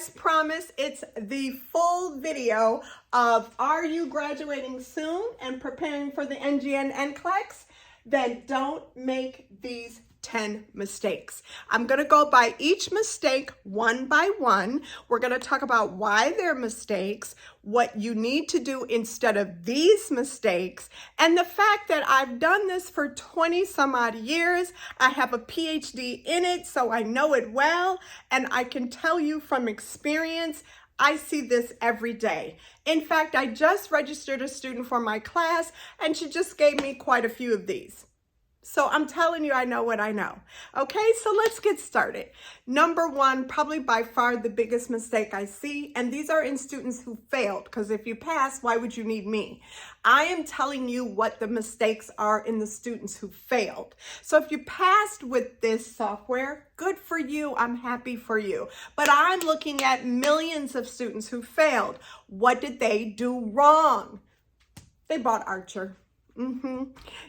as promised, it's the full video of Are You Graduating Soon and Preparing for the NGN Nclex? Then don't make these 10 mistakes. I'm going to go by each mistake one by one. We're going to talk about why they're mistakes, what you need to do instead of these mistakes, and the fact that I've done this for 20 some odd years. I have a PhD in it, so I know it well, and I can tell you from experience, I see this every day. In fact, I just registered a student for my class, and she just gave me quite a few of these. So I'm telling you, I know what I know. Okay, so let's get started. Number one, probably by far the biggest mistake I see, and these are in students who failed, because if you pass, why would you need me? I am telling you what the mistakes are in the students who failed. So if you passed with this software, good for you, I'm happy for you. But I'm looking at millions of students who failed. What did they do wrong? They bought Archer.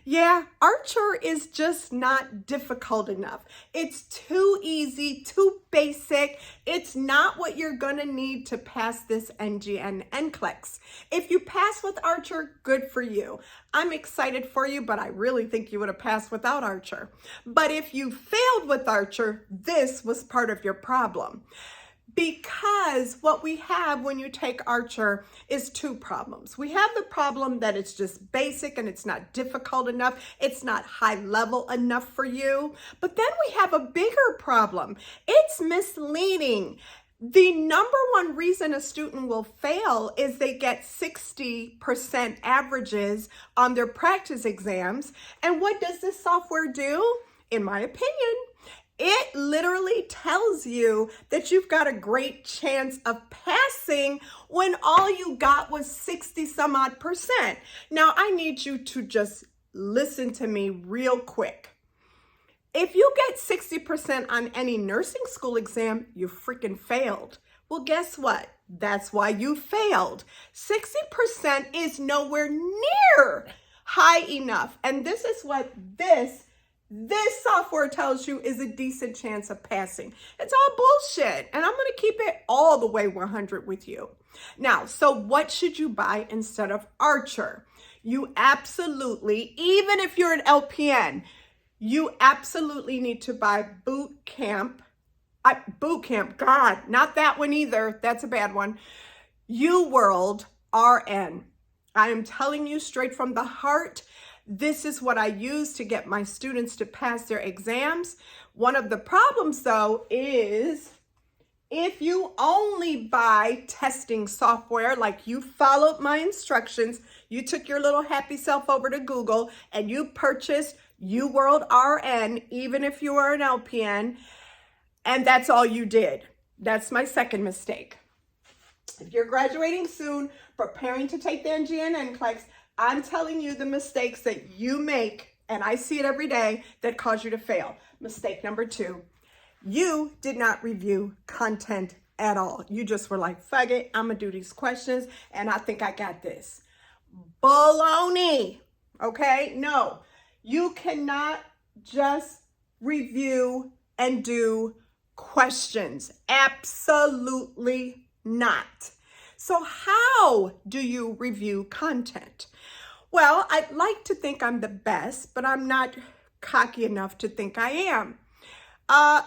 Yeah, Archer is just not difficult enough. It's too easy, too basic. It's not what you're going to need to pass this NGN Nclex. If you pass with Archer, good for you. I'm excited for you, but I really think you would have passed without Archer. But if you failed with Archer, this was part of your problem. Because what we have when you take Archer is two problems. We have the problem that it's just basic and it's not difficult enough. It's not high level enough for you. But then we have a bigger problem. It's misleading. The number one reason a student will fail is they get 60% averages on their practice exams. And what does this software do? In my opinion, it literally tells you that you've got a great chance of passing when all you got was 60 some odd percent. Now, I need you to just listen to me real quick. If you get 60% on any nursing school exam, you freaking failed. Well, guess what? That's why you failed. 60% is nowhere near high enough. And this is what this software tells you is a decent chance of passing. It's all bullshit. And I'm going to keep it all the way 100 with you. Now, so what should you buy instead of Archer? You absolutely, even if you're an LPN, you absolutely need to buy Boot Camp. God, not that one either. That's a bad one. UWorld RN. I am telling you straight from the heart, this is what I use to get my students to pass their exams. One of the problems, though, is if you only buy testing software, like you followed my instructions, you took your little happy self over to Google and you purchased UWorld RN, even if you are an LPN, and that's all you did. That's my second mistake. If you're graduating soon, preparing to take the NGN Nclex, I'm telling you the mistakes that you make, and I see it every day, that cause you to fail. Mistake number two, you did not review content at all. You just were like, fuck it, I'm gonna do these questions, and I think I got this. Baloney, okay? No, you cannot just review and do questions. Absolutely not. So how do you review content? Well, I'd like to think I'm the best, but I'm not cocky enough to think I am.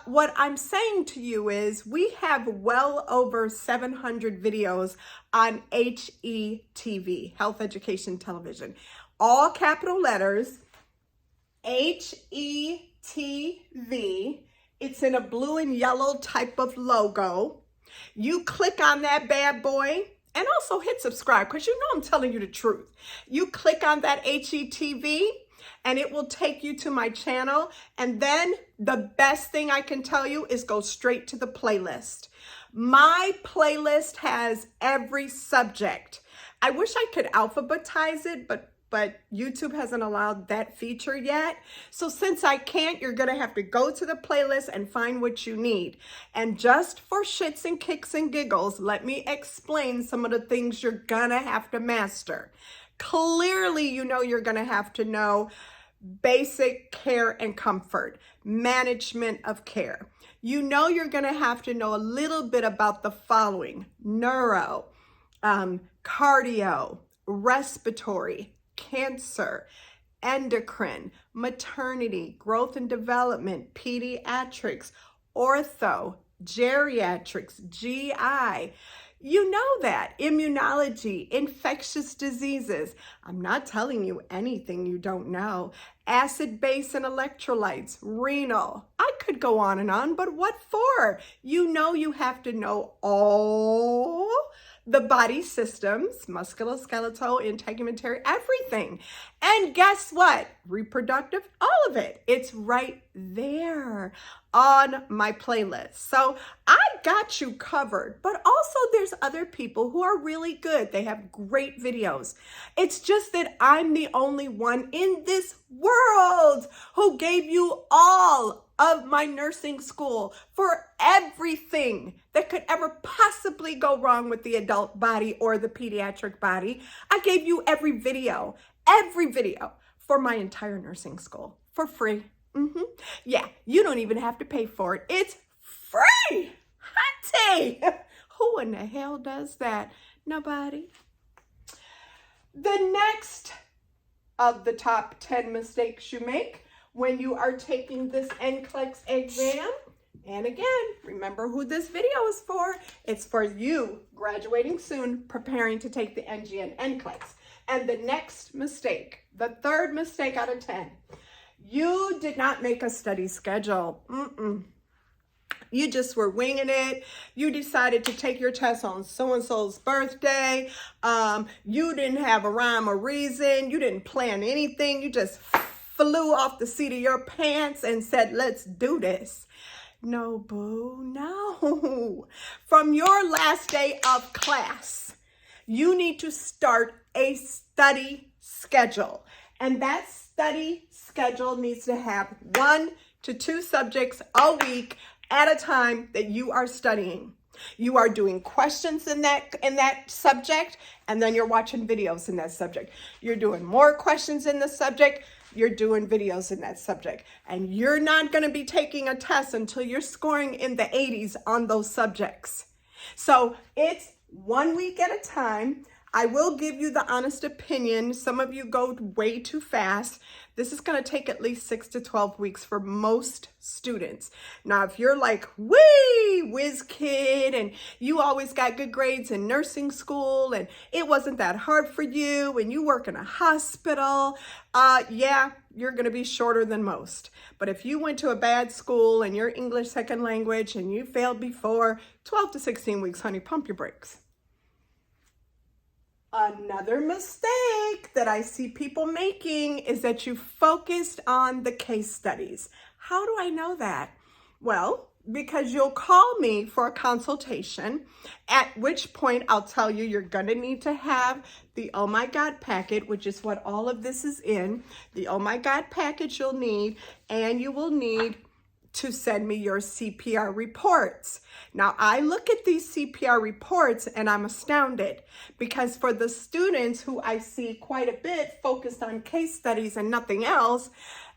What I'm saying to you is we have well over 700 videos on HETV, Health Education Television. All capital letters, HETV. It's in a blue and yellow type of logo. You click on that bad boy and also hit subscribe, because you know I'm telling you the truth. You click on that HETV and it will take you to my channel. And then the best thing I can tell you is go straight to the playlist. My playlist has every subject. I wish I could alphabetize it, but YouTube hasn't allowed that feature yet. So since I can't, you're gonna have to go to the playlist and find what you need. And just for shits and kicks and giggles, let me explain some of the things you're gonna have to master. Clearly, you know you're gonna have to know basic care and comfort, management of care. you know you're going to have to know a little bit about the following: neuro, cardio, respiratory, cancer, endocrine, maternity, growth and development, pediatrics, ortho, geriatrics, GI. You know that. Immunology, infectious diseases. I'm not telling you anything you don't know. Acid, base, and electrolytes, renal. I could go on and on, but what for? You know you have to know all the body systems, musculoskeletal, integumentary, everything. And guess what? Reproductive, all of it. It's right there on my playlist. So I got you covered, but also there's other people who are really good. They have great videos. It's just that I'm the only one in this world who gave you all of my nursing school for everything that could ever possibly go wrong with the adult body or the pediatric body. I gave you every video for my entire nursing school for free. Yeah, you don't even have to pay for it. It's free. Hunty. Who in the hell does that? Nobody. The next of the top 10 mistakes you make when you are taking this Nclex exam. And again, remember who this video is for. It's for you graduating soon, preparing to take the NG and Nclex. And the next mistake, the third mistake out of 10, you did not make a study schedule. You just were winging it. You decided to take your test on so-and-so's birthday. You didn't have a rhyme or reason. You didn't plan anything. You just flew off the seat of your pants and said, let's do this. No, boo, no. From your last day of class, you need to start a study schedule. And that study schedule needs to have 1 to 2 subjects a week at a time that you are studying. You are doing questions in that subject, and then you're watching videos in that subject. You're doing more questions in the subject, you're doing videos in that subject. And you're not going to be taking a test until you're scoring in the 80s on those subjects. So it's 1 week at a time. I will give you the honest opinion. Some of you go way too fast. This is going to take at least 6 to 12 weeks for most students. Now, if you're like, wee, whiz kid, and you always got good grades in nursing school, and it wasn't that hard for you, and you work in a hospital, yeah, you're going to be shorter than most. But if you went to a bad school and you're English second language and you failed before, 12 to 16 weeks, honey, pump your brakes. Another mistake that I see people making is that you focused on the case studies. How do I know that? Well, because you'll call me for a consultation, at which point I'll tell you you're going to need to have the Oh My God packet, which is what all of this is in. The Oh My God package you'll need, and you will need to send me your CPR reports. Now, I look at these CPR reports and I'm astounded, because for the students who I see quite a bit focused on case studies and nothing else,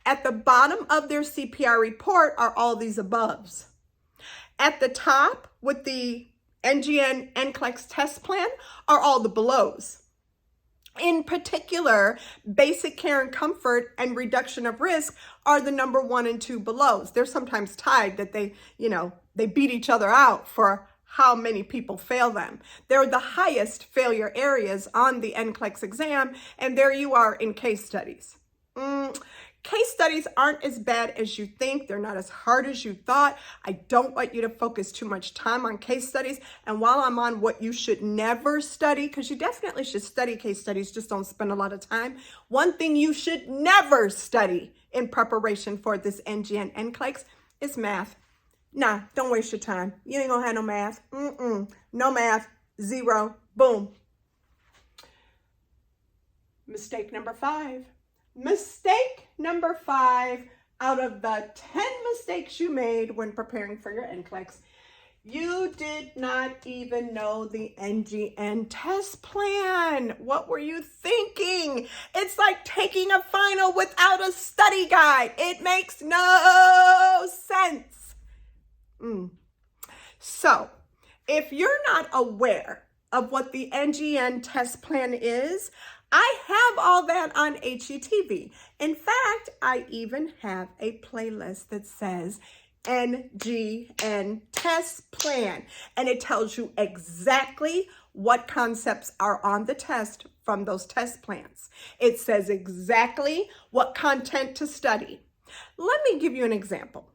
at the bottom of their CPR report are all these aboves. At the top with the NGN Nclex test plan are all the belows. In particular, basic care and comfort and reduction of risk are the number 1 and 2 belows. They're sometimes tied that they beat each other out for how many people fail them. They're the highest failure areas on the Nclex exam, and there you are in case studies. Case studies aren't as bad as you think. They're not as hard as you thought. I don't want you to focus too much time on case studies. And while I'm on what you should never study, because you definitely should study case studies, just don't spend a lot of time. One thing you should never study in preparation for this NG and Nclex is math. Nah, don't waste your time. You ain't gonna have no math. No math. 0. Boom. Mistake number 5. Mistake number 5 out of the 10 mistakes you made when preparing for your Nclex, you did not even know the NGN test plan. What were you thinking? It's like taking a final without a study guide. It makes no sense. So if you're not aware of what the NGN test plan is, I have all that on HGTV. In fact, I even have a playlist that says NGN test plan, and it tells you exactly what concepts are on the test from those test plans. It says exactly what content to study. Let me give you an example.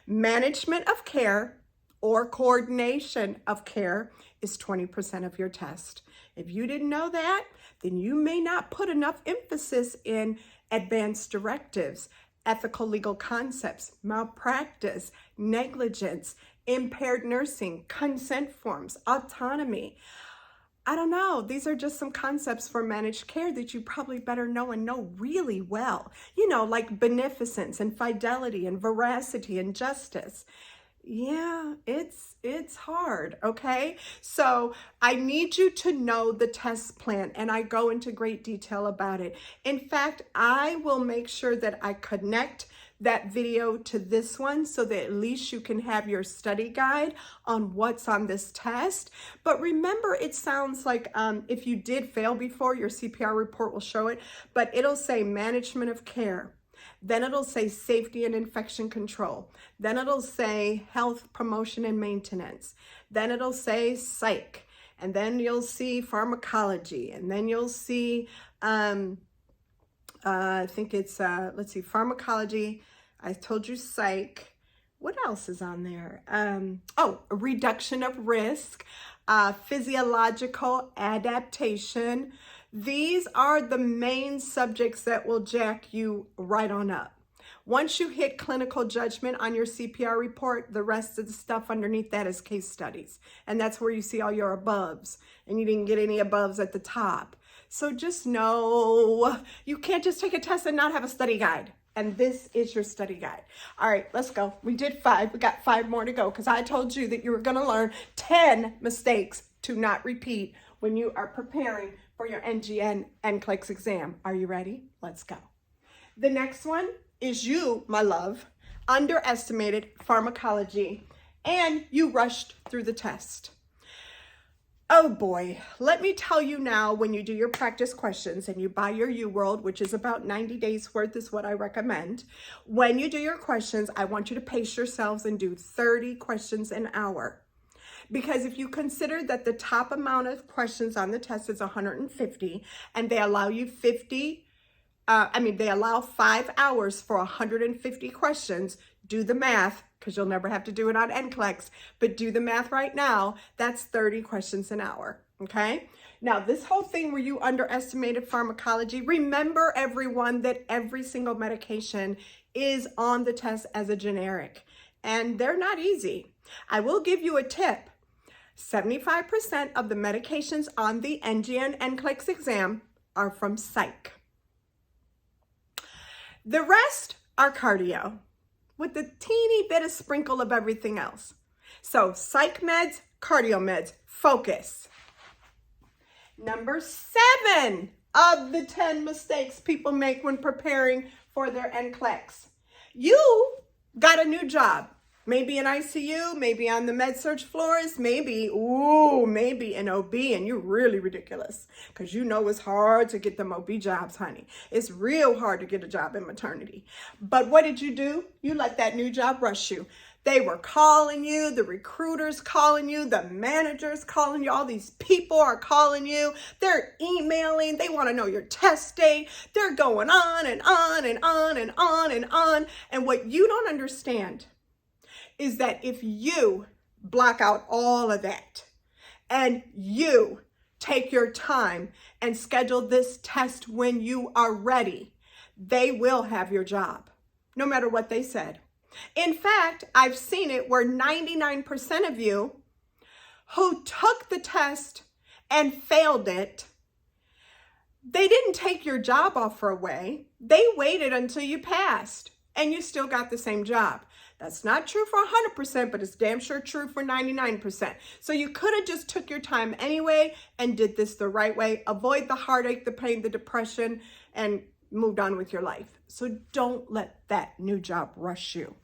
Management of care or coordination of care is 20% of your test. If you didn't know that, then you may not put enough emphasis in advanced directives, ethical legal concepts, malpractice, negligence, impaired nursing, consent forms, autonomy. I don't know. These are just some concepts for managed care that you probably better know and know really well. You know, like beneficence and fidelity and veracity and justice. Yeah, it's hard, okay? So I need you to know the test plan, and I go into great detail about it. In fact, I will make sure that I connect that video to this one so that at least you can have your study guide on what's on this test. But remember, it sounds like if you did fail before, your CPR report will show it, but it'll say management of care. Then it'll say safety and infection control. Then it'll say health promotion and maintenance. Then it'll say psych. And then you'll see pharmacology. And then you'll see, I think it's, let's see, pharmacology. I told you psych. What else is on there? Oh, reduction of risk, physiological adaptation. These are the main subjects that will jack you right on up. Once you hit clinical judgment on your CPR report, the rest of the stuff underneath that is case studies. And that's where you see all your aboves. And you didn't get any aboves at the top. So just know you can't just take a test and not have a study guide. And this is your study guide. All right, let's go. We did 5. We got 5 more to go because I told you that you were going to learn 10 mistakes to not repeat when you are preparing for your NGN Nclex exam. Are you ready? Let's go. The next one is you, my love, underestimated pharmacology and you rushed through the test. Oh boy, let me tell you now, when you do your practice questions and you buy your UWorld, which is about 90 days worth is what I recommend. When you do your questions, I want you to pace yourselves and do 30 questions an hour. Because if you consider that the top amount of questions on the test is 150 and they allow you they allow 5 hours for 150 questions, do the math, because you'll never have to do it on Nclex, but do the math right now. That's 30 questions an hour, okay? Now, this whole thing where you underestimated pharmacology, remember everyone that every single medication is on the test as a generic, and they're not easy. I will give you a tip. 75% of the medications on the NGN Nclex exam are from psych. The rest are cardio, with a teeny bit of sprinkle of everything else. So psych meds, cardio meds, focus. Number 7 of the 10 mistakes people make when preparing for their Nclex. You got a new job. Maybe in ICU, maybe on the med-surg floors, maybe an OB, and you're really ridiculous because you know it's hard to get them OB jobs, honey. It's real hard to get a job in maternity. But what did you do? You let that new job rush you. They were calling you, the recruiters calling you, the managers calling you, all these people are calling you, they're emailing, they want to know your test date, they're going on and on and on and on and on. And what you don't understand is that if you block out all of that and you take your time and schedule this test when you are ready, they will have your job, no matter what they said. In fact, I've seen it where 99% of you who took the test and failed it, they didn't take your job offer away. They waited until you passed and you still got the same job. That's not true for 100%, but it's damn sure true for 99%. So you could have just took your time anyway and did this the right way. Avoid the heartache, the pain, the depression, and moved on with your life. So don't let that new job rush you.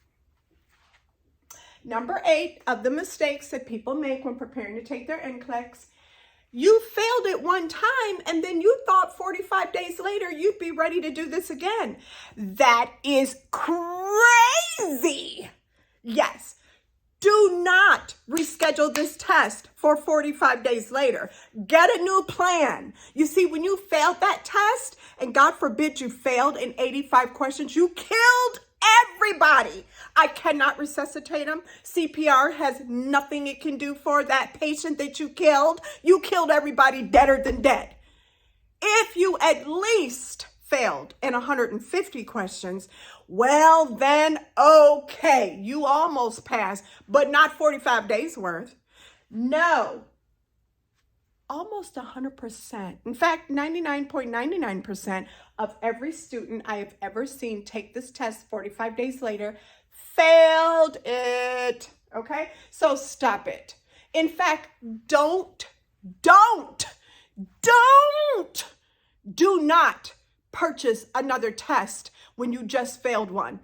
Number 8 of the mistakes that people make when preparing to take their Nclex. You failed it one time and then you thought 45 days later you'd be ready to do this again. That is crazy. Yes. Do not reschedule this test for 45 days later. Get a new plan. You see, when you failed that test, and God forbid you failed in 85 questions, you killed everybody. I cannot resuscitate them. CPR has nothing it can do for that patient that you killed. You killed everybody deader than dead. If you at least failed in 150 questions, well then, okay, you almost passed, but not 45 days worth. No, almost 100%. In fact, 99.99% of every student I have ever seen take this test 45 days later failed it, okay? So stop it. In fact, do not purchase another test when you just failed one.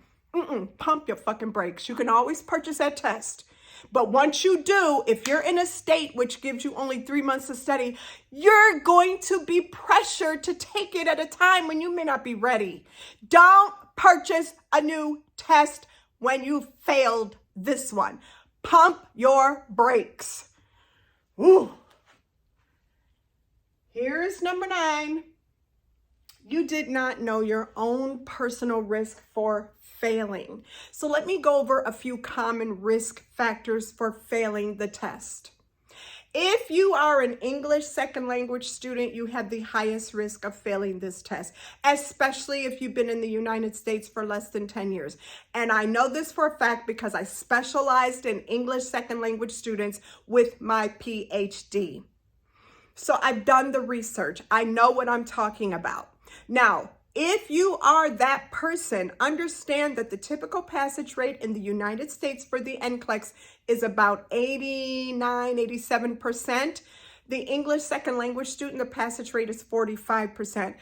Pump your fucking brakes. You can always purchase that test. But once you do, if you're in a state which gives you only 3 months to study, you're going to be pressured to take it at a time when you may not be ready. Don't purchase a new test when you failed this one. Pump your brakes. Ooh. Here is number 9. You did not know your own personal risk for failing. So let me go over a few common risk factors for failing the test. If you are an English second language student, you have the highest risk of failing this test, especially if you've been in the United States for less than 10 years. And I know this for a fact because I specialized in English second language students with my PhD. So I've done the research. I know what I'm talking about. Now, if you are that person, understand that the typical passage rate in the United States for the Nclex is about 89, 87%. The English second language student, the passage rate is 45%.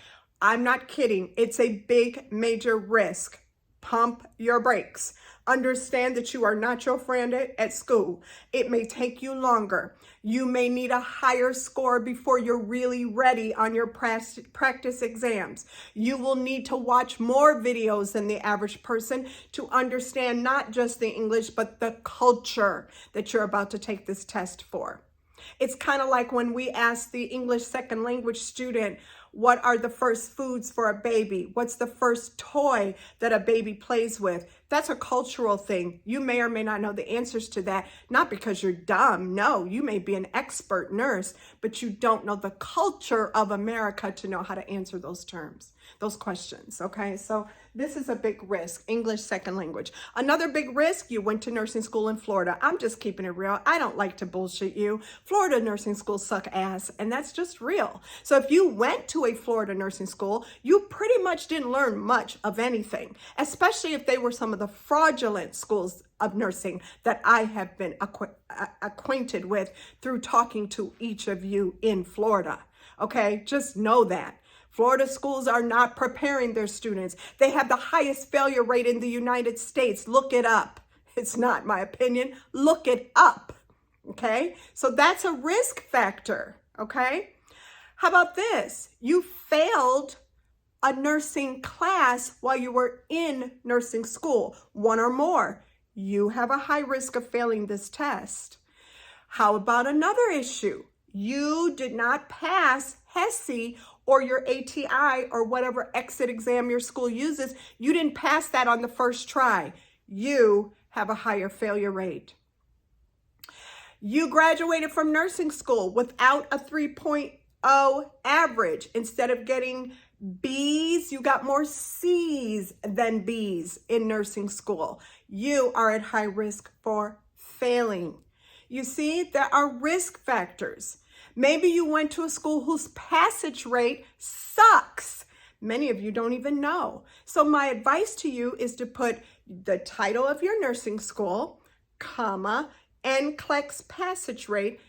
I'm not kidding. It's a big, major risk. Pump your brakes. Understand that you are not your friend at school. It may take you longer. You may need a higher score before you're really ready on your practice exams. You will need to watch more videos than the average person to understand not just the English, but the culture that you're about to take this test for. It's kind of like when we ask the English second language student, what are the first foods for a baby? What's the first toy that a baby plays with? That's a cultural thing. You may or may not know the answers to that, not because you're dumb. No, you may be an expert nurse, but you don't know the culture of America to know how to answer those terms, those questions, okay? So this is a big risk, English second language. Another big risk, you went to nursing school in Florida. I'm just keeping it real. I don't like to bullshit you. Florida nursing schools suck ass, and that's just real. So if you went to a Florida nursing school, you pretty much didn't learn much of anything, especially if they were some of the fraudulent schools of nursing that I have been acquainted with through talking to each of you in Florida. Okay, just know that. Florida schools are not preparing their students. They have the highest failure rate in the United States. Look it up. It's not my opinion. Look it up. Okay, so that's a risk factor. Okay, how about this? You failed a nursing class while you were in nursing school, one or more. You have a high risk of failing this test. How about another issue? You did not pass HESI or your ATI or whatever exit exam your school uses. You didn't pass that on the first try. You have a higher failure rate. You graduated from nursing school without a 3.0 average. Instead of getting B's, you got more C's than B's in nursing school. You are at high risk for failing. You see, there are risk factors. Maybe you went to a school whose passage rate sucks. Many of you don't even know. So my advice to you is to put the title of your nursing school, comma, Nclex passage rate,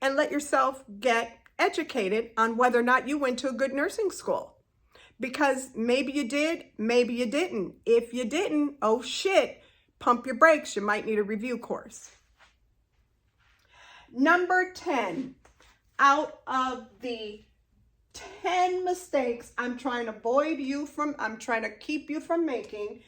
and let yourself get educated on whether or not you went to a good nursing school. Because maybe you did, maybe you didn't. If you didn't, oh shit, pump your brakes. You might need a review course. Number 10, out of the 10 mistakes I'm trying to keep you from making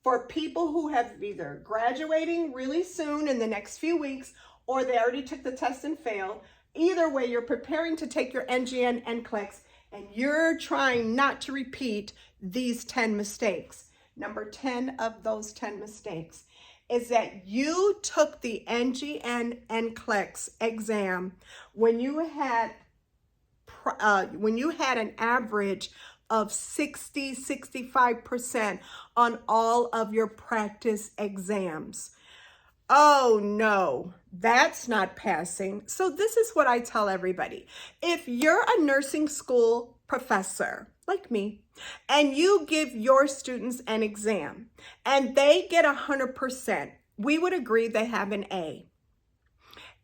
for people who have either graduating really soon in the next few weeks, or they already took the test and failed. Either way, you're preparing to take your NGN NCLEX, and you're trying not to repeat these 10 mistakes. Number 10 of those 10 mistakes is that you took the NGN NCLEX exam when you had an average of 65% on all of your practice exams. Oh no, that's not passing. So this is what I tell everybody. If you're a nursing school professor, like me, and you give your students an exam and they get 100%, we would agree they have an A.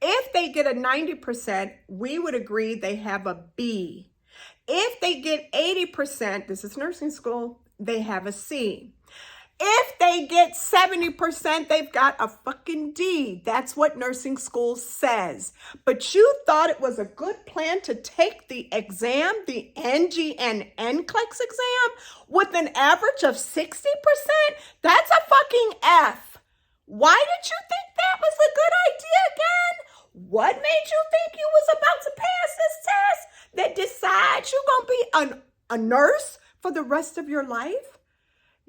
If they get a 90%, we would agree they have a B. If they get 80%, this is nursing school, they have a C. If they get 70%, they've got a fucking D. That's what nursing school says. But you thought it was a good plan to take the exam, the NGN NCLEX exam, with an average of 60%? That's a fucking F. Why did you think that was a good idea again? What made you think you was about to pass this test that decides you're going to be a nurse for the rest of your life?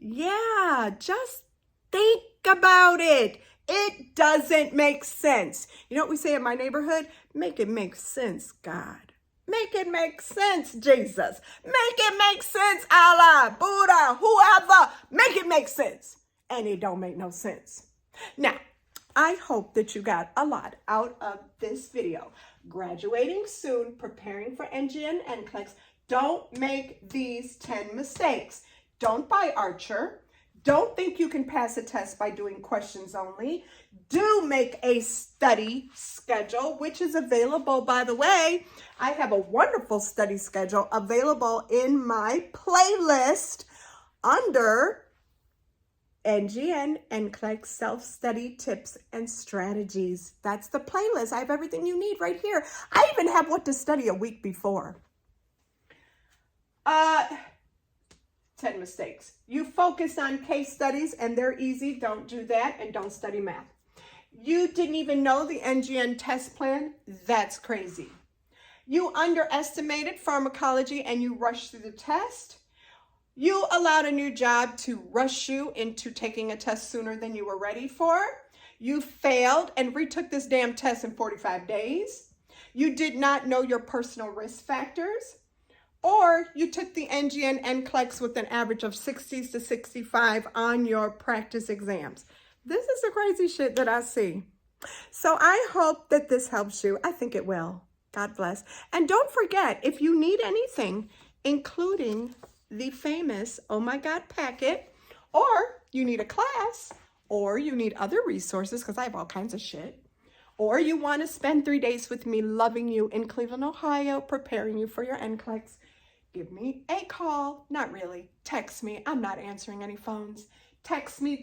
Yeah, just think about it. It doesn't make sense. You know what we say in my neighborhood? Make it make sense, God. Make it make sense, Jesus. Make it make sense, Allah, Buddha, whoever. Make it make sense. And it don't make no sense. Now, I hope that you got a lot out of this video. Graduating soon, preparing for NGN NCLEX. Don't make these 10 mistakes. Don't buy Archer. Don't think you can pass a test by doing questions only. Do make a study schedule, which is available, by the way. I have a wonderful study schedule available in my playlist under NGN NCLEX Self-Study Tips and Strategies. That's the playlist. I have everything you need right here. I even have what to study a week before. 10 mistakes. You focus on case studies and they're easy. Don't do that, and don't study math. You didn't even know the NGN test plan. That's crazy. You underestimated pharmacology and you rushed through the test. You allowed a new job to rush you into taking a test sooner than you were ready for. You failed and retook this damn test in 45 days. You did not know your personal risk factors. Or you took the NGN NCLEX with an average of 60 to 65 on your practice exams. This is the crazy shit that I see. So I hope that this helps you. I think it will. God bless. And don't forget, if you need anything, including the famous Oh My God packet, or you need a class, or you need other resources, because I have all kinds of shit, or you want to spend 3 days with me loving you in Cleveland, Ohio, preparing you for your NCLEX, give me a call. Not really. Text me. I'm not answering any phones. Text me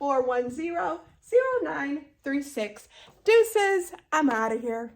216-410-0936. Deuces. I'm out of here.